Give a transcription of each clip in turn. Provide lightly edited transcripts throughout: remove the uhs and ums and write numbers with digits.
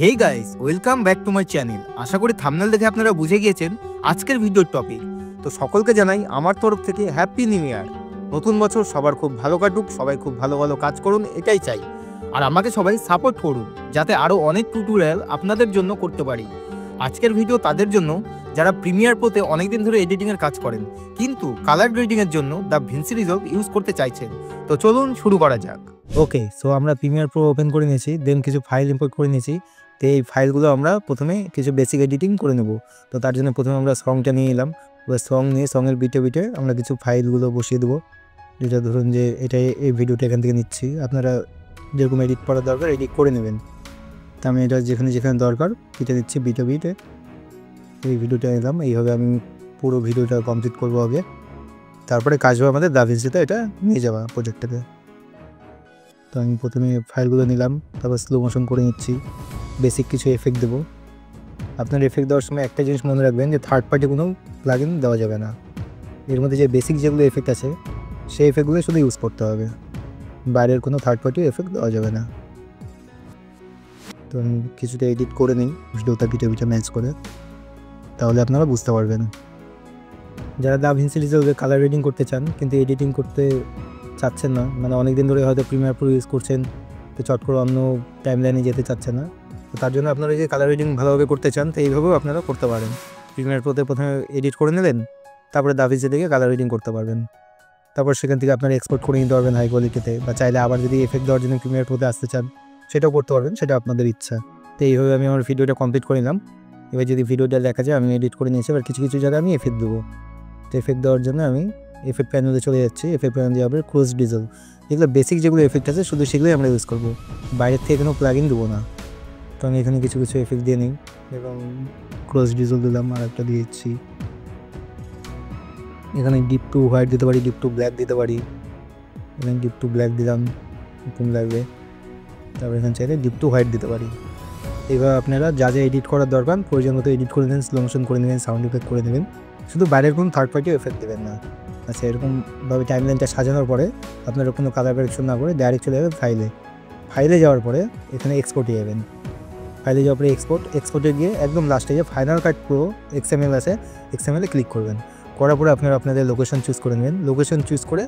Hey guys, welcome back to my channel. আশা করি thumbnail দেখে আপনারা বুঝে গিয়েছেন আজকের ভিডিওর টপিক। তো সকলকে জানাই আমার তরফ থেকে হ্যাপি নিউ ইয়ার। নতুন বছর সবার খুব ভালো কাটুক, সবাই খুব ভালো ভালো কাজ করুন, এটাই চাই। আর আমাকে সবাই সাপোর্ট করুন যাতে আরও অনেক টিউটোরিয়াল আপনাদের জন্য করতে পারি। আজকের ভিডিও তাদের জন্য যারা প্রিমিয়ার প্রোতে অনেকদিন ধরে এডিটিংয়ের কাজ করেন কিন্তু কালার গ্রেডিংয়ের জন্য DaVinci Resolve ইউজ করতে চাইছেন। তো চলুন শুরু করা যাক। ওকে, সো আমরা প্রিমিয়ার প্রো ওপেন করে নিয়েছি, দেন কিছু ফাইল ইম্পোর্ট করে নিয়েছি। তো এই ফাইলগুলো আমরা প্রথমে কিছু বেসিক এডিটিং করে নেব। তো তার জন্য প্রথমে আমরা সংটা নিয়ে এলাম। এবার সং নিয়ে সঙের বিটে আমরা কিছু ফাইলগুলো বসিয়ে দেবো। যেটা ধরুন যে এটাই এই ভিডিওটা এখান থেকে নিচ্ছি, আপনারা যেরকম এডিট করার দরকার এডিট করে নেবেন। তো আমি এটা যেখানে দরকার কেটে নিচ্ছি বিটে। এই ভিডিওটা এলাম, এইভাবে আমি পুরো ভিডিওটা কমপ্লিট করবো আগে, তারপরে কাজ হবে আমাদের DaVinciতে এটা নিয়ে যাওয়া প্রজেক্টটাতে। তো আমি প্রথমে ফাইলগুলো নিলাম, তারপর স্লো মোশন করে নিচ্ছি, বেসিক কিছু এফেক্ট দেবো। আপনার এফেক্ট দেওয়ার সময় একটা জিনিস মনে রাখবেন যে থার্ড পার্টি কোনো প্লাগইন দেওয়া যাবে না। এর মধ্যে যে বেসিক যেগুলো এফেক্ট আছে সেই এফেক্টগুলো শুধু ইউজ করতে হবে, বাইরের কোনো থার্ড পার্টি এফেক্ট দেওয়া যাবে না। তো আমি কিছুটা এডিট করে নিই ভিডিওটা বিটে ম্যাচ করে, তাহলে আপনারা বুঝতে পারবেন। যারা DaVinci Resolve কালার রেডিং করতে চান কিন্তু এডিটিং করতে চাচ্ছেন না, মানে অনেক দিন ধরে হয়তো প্রিমিয়ার প্রো ইউজ করছেন, তো চট করে অন্য টাইমলাইনে যেতে চাচ্ছে না, তো তার জন্য আপনারা যে কালার রেডিং ভালোভাবে করতে চান তো এইভাবেও আপনারা করতে পারেন। প্রিমিয়ার প্রোতে প্রথমে এডিট করে নিলেন, তারপরে DaVinci থেকে কালার রেডিং করতে পারবেন। তারপর সেখান থেকে আপনারা এক্সপোর্ট করে নিতে পারবেন হাই কোয়ালিটিতে, বা চাইলে আবার যদি এফেক্ট দেওয়ার জন্য প্রিমিয়ার প্রোতে আসতে চান সেটাও করতে পারবেন, সেটা আপনাদের ইচ্ছা। তো এইভাবে আমি আমার ভিডিওটা কমপ্লিট করে নিলাম। এবার যদি ভিডিওটা দেখা যায় আমি এডিট করে নিয়েছি, এবার কিছু জায়গায় আমি এফেক্ট দেবো। তো এফেক্ট দেওয়ার জন্য আমি এফেক্ট প্যানেলে চলে যাচ্ছি। এফেক্ট প্যানেল দিয়ে আবার ক্লোজ ডিজেল, এগুলো বেসিক যেগুলো এফেক্ট আছে শুধু সেগুলোই আমরা ইউজ করবো, বাইরের থেকে কোনো প্লাগইন দেবো না। তো আমি এখানে কিছু এফেক্ট দিয়ে নিই এবং ক্লোজ ডিজেল দিলাম, আর একটা দিয়েছি। এখানে ডিপ টু হোয়াইট দিতে পারি, ডিপ টু ব্ল্যাক দিতে পারি। এখানে ডিপ টু ব্ল্যাক দিলাম, এরকম লাগবে। তারপর এখানে চাইলে ডিপ টু হোয়াইট দিতে পারি। এবার আপনারা যা এডিট করার দরকার প্রয়োজন মতো এডিট করে নেবেন, স্লো মোশন করে নেবেন, সাউন্ড এফেক্ট করে নেবেন, শুধু বাইরের কোনো থার্ড পার্টি এফেক্ট দেবেন না। আচ্ছা, এরকমভাবে টাইমলাইনটা সাজানোর পরে আপনারা কোনো কালার কারেকশন না করে ডাইরেক্ট চলে যাবেন ফাইলে যাওয়ার পরে এখানে এক্সপোর্টে যাবেন। ফাইলে যাওয়ার পরে এক্সপোর্টে গিয়ে একদম লাস্টে যে ফাইনাল কাট প্রো XML আছে, XML ক্লিক করবেন। করার পরে আপনারা আপনাদের লোকেশন চুজ করে নেবেন, লোকেশন চুজ করে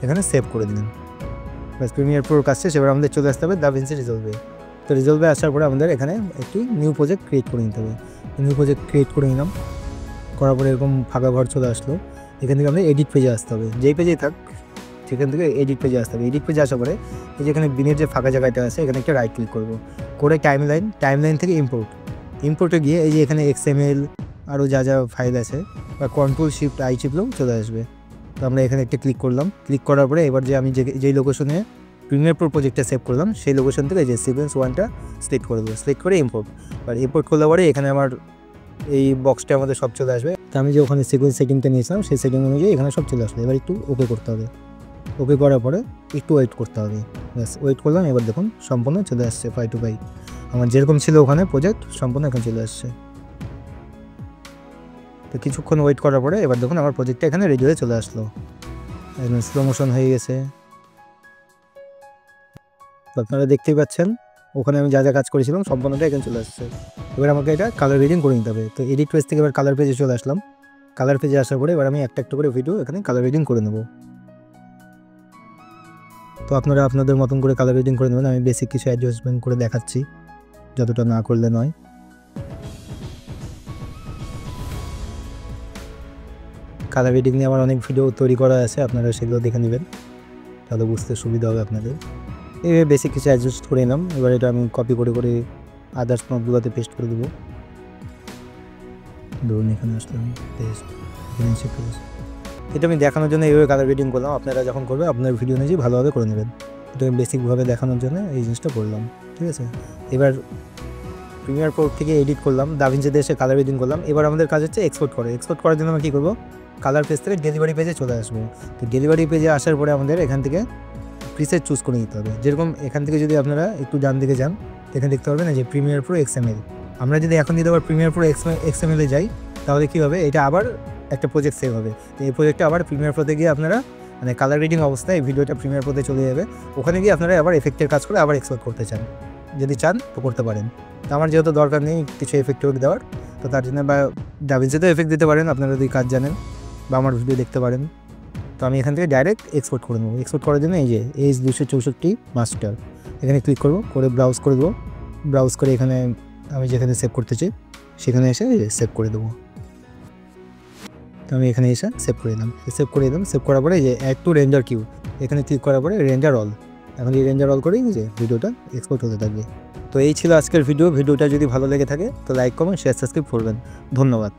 এখানে সেভ করে দিন। ব্যাস, প্রিমিয়ার প্রোর কাজ শেষ। এবার আমাদের চলে আসতে হবে DaVinci Resolve। তো রিজলভে আসার পরে আমাদের এখানে একটি নিউ প্রজেক্ট ক্রিয়েট করে নিতে হবে। নিউ প্রজেক্ট ক্রিয়েট করে নিলাম, করার পরে এরকম ফাঁকা ঘর চলে আসলো। এখান থেকে আমাদের এডিট পেজে আসতে হবে, যেই পেজেই থাক সেখান থেকে এডিট পেজে আসতে হবে। এডিট পেজে আসার পরে এই যেখানে বিনের যে ফাঁকা জায়গাটা আছে এখানে একটা রাইট ক্লিক করবো, করে টাইমলাইন থেকে ইম্পোর্টে গিয়ে এই যে এখানে XML আরও যা ফাইল আছে বা Ctrl+Shift+I চিপলেও চলে আসবে। তো আমরা এখানে একটা ক্লিক করলাম, ক্লিক করার পরে এবার যে আমি যেই লোকেশনে প্রিমিয়ার প্রো প্রজেক্টটা সেভ করলাম সেই লোকেশন থেকে যে সিকোয়েন্স 1টা সিলেক্ট করে দেবো, সিলেক্ট করে ইম্পোর্ট করলে পরে এখানে আমার এই বক্সটা আমাদের সব চলে আসবে। তো আমি যে ওখানে সিকোয়েন্স সেটিংটা নিয়েছিলাম সেই সেটিং অনুযায়ী এখানে সব চলে আসবে। এবার একটু ওকে করতে হবে, ওকে করার পরে একটু ওয়েট করতে হবে। ব্যাস, ওয়েট করলাম। এবার দেখুন সম্পূর্ণ চলে আসছে 5:5। আমার যেরকম ছিল ওখানে প্রজেক্ট সম্পূর্ণ এখন চলে আসছে। তো কিছুক্ষণ ওয়েট করার পরে এবার দেখুন আমার প্রজেক্টটা এখানে রেডি হয়ে চলে আসলো, একদম স্লো মোশন হয়ে গেছে। আপনারা দেখতেই পাচ্ছেন ওখানে আমি যা কাজ করেছিলাম সম্পূর্ণটা এখানে চলে আসছে। এবার আমাকে এটা কালার গ্রেডিং করে নিতে হবে। তো এডিট পেজ থেকে এবার কালার পেজে চলে আসলাম। কালার পেজে আসার পরে এবার আমি একটা করে ভিডিও এখানে কালার গ্রেডিং করে নেব। তো আপনারা আপনাদের মতন করে কালার গ্রেডিং করে নেবেন। আমি বেসিক কিছু অ্যাডজাস্টমেন্ট করে দেখাচ্ছি, যতটা না করলে নয়। কালার গ্রেডিং নিয়ে আমার অনেক ভিডিও তৈরি করা আছে, আপনারা সেগুলো দেখে নেবেন, তাহলে বুঝতে সুবিধা হবে আপনাদের। এইভাবে বেসিক কিছু অ্যাডজাস্ট করে নিলাম। এবার এটা আমি কপি করে আদার্স নোটগুলোতে পেস্ট করে দেবো। ধরুন এখানে আসলাম, এটা আমি দেখানোর জন্য এইভাবে কালার গ্রেডিং করলাম। আপনারা যখন করবেন আপনার ভিডিও অনুযায়ী ভালোভাবে করে নেবেন। এটা আমি বেসিকভাবে দেখানোর জন্য এই জিনিসটা করলাম, ঠিক আছে। এবার প্রিমিয়ার প্রো থেকে এডিট করলাম, DaVinciতে এসে কালার গ্রেডিং করলাম। এবার আমাদের কাজ হচ্ছে এক্সপোর্ট করার জন্য আমরা কী করবো, কালার পেজ থেকে ডেলিভারি পেজে চলে আসবো। তো ডেলিভারি পেজে আসার পরে আমাদের এখান থেকে প্রিসেট চুজ করে নিতে হবে। যেরকম এখান থেকে যদি আপনারা একটু ডান দিকে যান এখানে দেখতে পারবেন যে প্রিমিয়ার প্রো XML। আমরা যদি এখন যদি আবার প্রিমিয়ার প্রো XML-এ যাই তাহলে কী হবে, এটা আবার একটা প্রজেক্ট সেভ হবে। তো এই প্রজেক্টটা আবার প্রিমিয়ার প্রোতে গিয়ে আপনারা মানে কালার গ্রেডিং অবস্থায় এই ভিডিওটা প্রিমিয়ার প্রোতে চলে যাবে। ওখানে গিয়ে আপনারা আবার এফেক্টের কাজ করে আবার এক্সপোর্ট করতে চান, যদি চান তো করতে পারেন। তো আমার যেহেতু দরকার নেই কিছু এফেক্ট দেওয়ার, তো তার জন্য বা ডাভিন্সিতেও এফেক্ট দিতে পারেন আপনারা যদি কাজ জানেন বা আমার ভিডিও দেখতে পারেন। তো আমি এখান থেকে ডাইরেক্ট এক্সপোর্ট করে নেবো। এক্সপোর্ট করার জন্য এই যে H264 মাস্টার এখানে ক্লিক করব, করে ব্রাউজ করে দেবো। ব্রাউজ করে এখানে আমি যেখানে সেভ করতে চাই সেখানে এসে সেভ করে দেবো। তো আমি এখানে এসে সেভ করে দিলাম। সেভ করার পরে যে অ্যাড টু রেঞ্জার কিউ এখানে ক্লিক করার পরে রেঞ্জার অল, এখন এই রেঞ্জার অল করেই যে ভিডিওটা এক্সপোর্ট হতে থাকবে। তো এই ছিল আজকের ভিডিওটা যদি ভালো লেগে থাকে তো লাইক কমেন্ট শেয়ার সাবস্ক্রাইব করবেন। ধন্যবাদ।